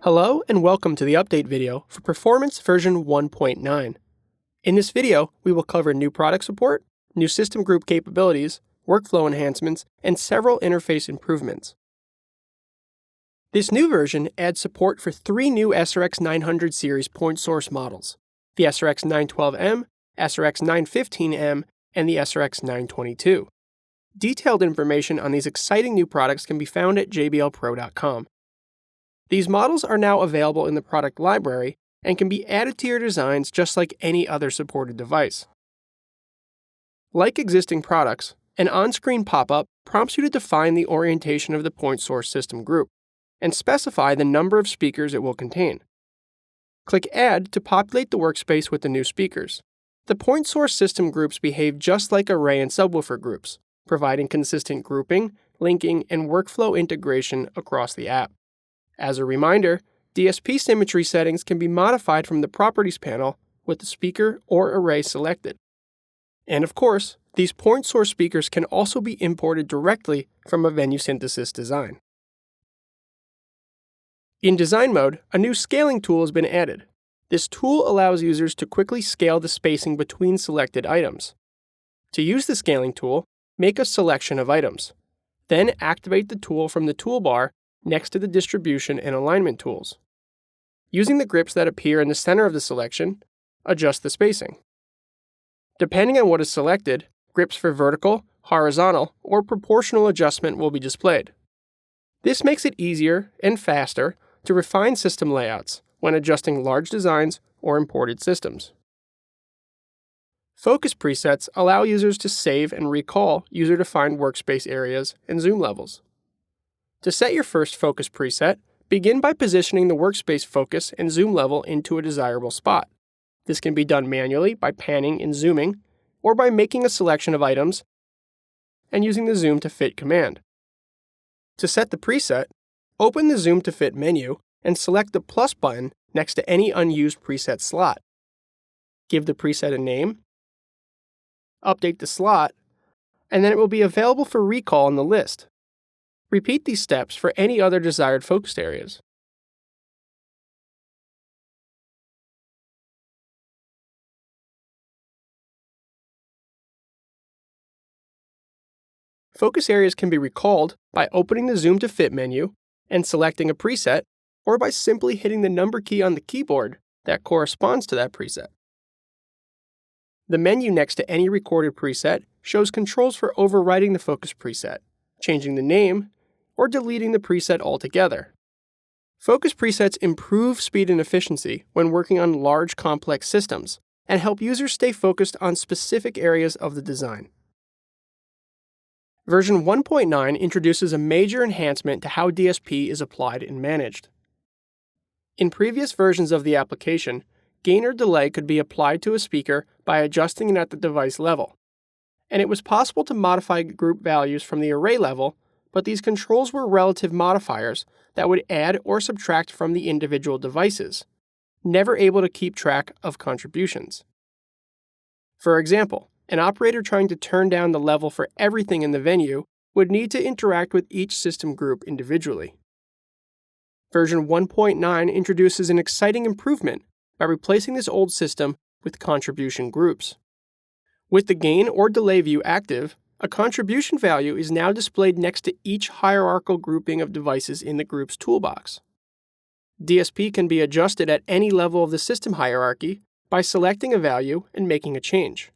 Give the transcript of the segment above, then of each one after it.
Hello and welcome to the update video for Performance version 1.9. In this video, we will cover new product support, new system group capabilities, workflow enhancements, and several interface improvements. This new version adds support for 3 new SRX900 Series point source models, the SRX912M, SRX915M, and the SRX922. Detailed information on these exciting new products can be found at jblpro.com. These models are now available in the product library and can be added to your designs just like any other supported device. Like existing products, an on-screen pop-up prompts you to define the orientation of the point source system group and specify the number of speakers it will contain. Click Add to populate the workspace with the new speakers. The point source system groups behave just like array and subwoofer groups, providing consistent grouping, linking, and workflow integration across the app. As a reminder, DSP symmetry settings can be modified from the Properties panel with the speaker or array selected. And of course, these point source speakers can also be imported directly from a venue synthesis design. In design mode, a new scaling tool has been added. This tool allows users to quickly scale the spacing between selected items. To use the scaling tool, make a selection of items. Then activate the tool from the toolbar next to the distribution and alignment tools. Using the grips that appear in the center of the selection, adjust the spacing. Depending on what is selected, grips for vertical, horizontal, or proportional adjustment will be displayed. This makes it easier and faster to refine system layouts when adjusting large designs or imported systems. Focus presets allow users to save and recall user-defined workspace areas and zoom levels. To set your first focus preset, begin by positioning the workspace focus and zoom level into a desirable spot. This can be done manually by panning and zooming, or by making a selection of items and using the Zoom to Fit command. To set the preset, open the Zoom to Fit menu and select the plus button next to any unused preset slot. Give the preset a name, update the slot, and then it will be available for recall in the list. Repeat these steps for any other desired focused areas. Focus areas can be recalled by opening the Zoom to Fit menu and selecting a preset, or by simply hitting the number key on the keyboard that corresponds to that preset. The menu next to any recorded preset shows controls for overwriting the focus preset, changing the name, or deleting the preset altogether. Focus presets improve speed and efficiency when working on large, complex systems and help users stay focused on specific areas of the design. Version 1.9 introduces a major enhancement to how DSP is applied and managed. In previous versions of the application, gain or delay could be applied to a speaker by adjusting it at the device level, and it was possible to modify group values from the array level, but these controls were relative modifiers that would add or subtract from the individual devices, never able to keep track of contributions. For example, an operator trying to turn down the level for everything in the venue would need to interact with each system group individually. Version 1.9 introduces an exciting improvement by replacing this old system with contribution groups. With the gain or delay view active, a contribution value is now displayed next to each hierarchical grouping of devices in the group's toolbox. DSP can be adjusted at any level of the system hierarchy by selecting a value and making a change.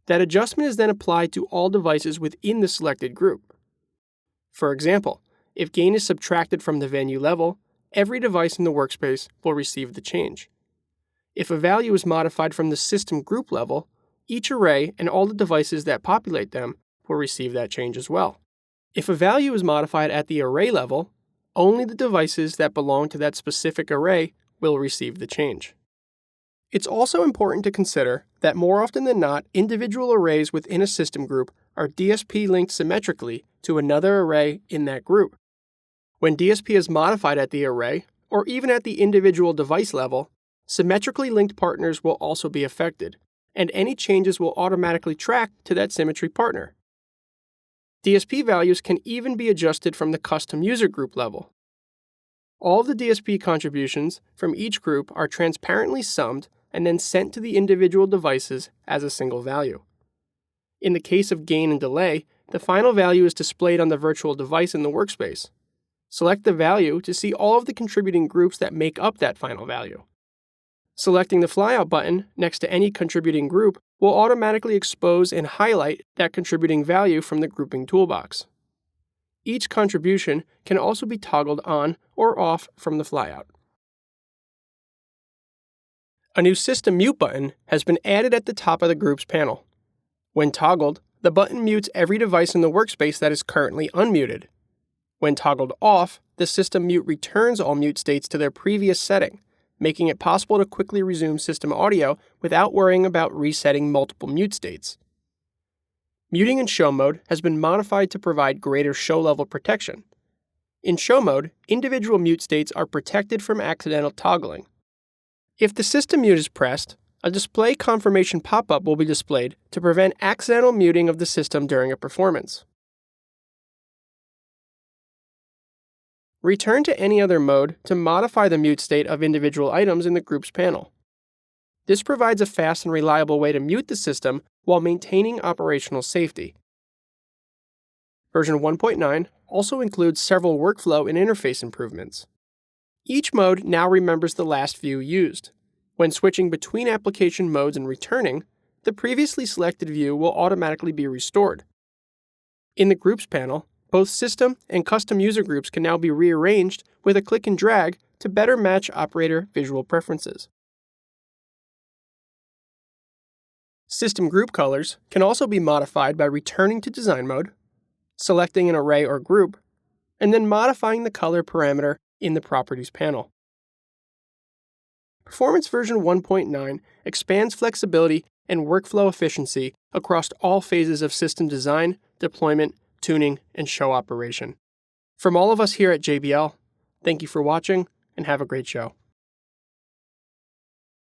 That adjustment is then applied to all devices within the selected group. For example, if gain is subtracted from the venue level, every device in the workspace will receive the change. If a value is modified from the system group level, each array and all the devices that populate them will receive that change as well. If a value is modified at the array level, only the devices that belong to that specific array will receive the change. It's also important to consider that more often than not, individual arrays within a system group are DSP linked symmetrically to another array in that group. When DSP is modified at the array, or even at the individual device level, symmetrically linked partners will also be affected, and any changes will automatically track to that symmetry partner. DSP values can even be adjusted from the custom user group level. All of the DSP contributions from each group are transparently summed and then sent to the individual devices as a single value. In the case of gain and delay, the final value is displayed on the virtual device in the workspace. Select the value to see all of the contributing groups that make up that final value. Selecting the flyout button next to any contributing group will automatically expose and highlight that contributing value from the grouping toolbox. Each contribution can also be toggled on or off from the flyout. A new System Mute button has been added at the top of the Groups panel. When toggled, the button mutes every device in the workspace that is currently unmuted. When toggled off, the System Mute returns all mute states to their previous setting, making it possible to quickly resume system audio without worrying about resetting multiple mute states. Muting in Show mode has been modified to provide greater show-level protection. In Show mode, individual mute states are protected from accidental toggling. If the system mute is pressed, a display confirmation pop-up will be displayed to prevent accidental muting of the system during a performance. Return to any other mode to modify the mute state of individual items in the Groups panel. This provides a fast and reliable way to mute the system while maintaining operational safety. Version 1.9 also includes several workflow and interface improvements. Each mode now remembers the last view used. When switching between application modes and returning, the previously selected view will automatically be restored. In the Groups panel, both system and custom user groups can now be rearranged with a click and drag to better match operator visual preferences. System group colors can also be modified by returning to design mode, selecting an array or group, and then modifying the color parameter in the Properties panel. Performance version 1.9 expands flexibility and workflow efficiency across all phases of system design, deployment, tuning, and show operation. From all of us here at JBL, thank you for watching and have a great show.